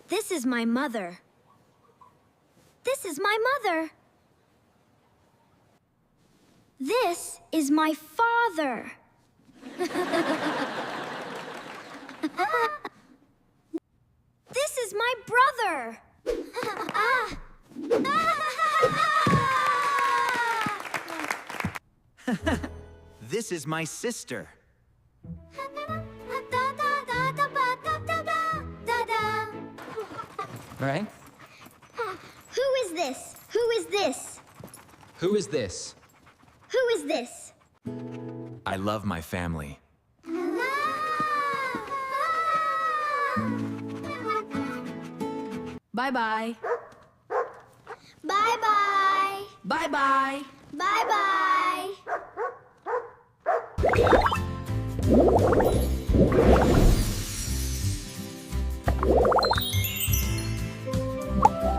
This is my mother. This is my mother. This is my father. This is my brother. This is my sister. Right? Who is this? Who is this? Who is this? Who is this? I love my family. Bye-bye. Bye-bye. Bye-bye. Bye-bye.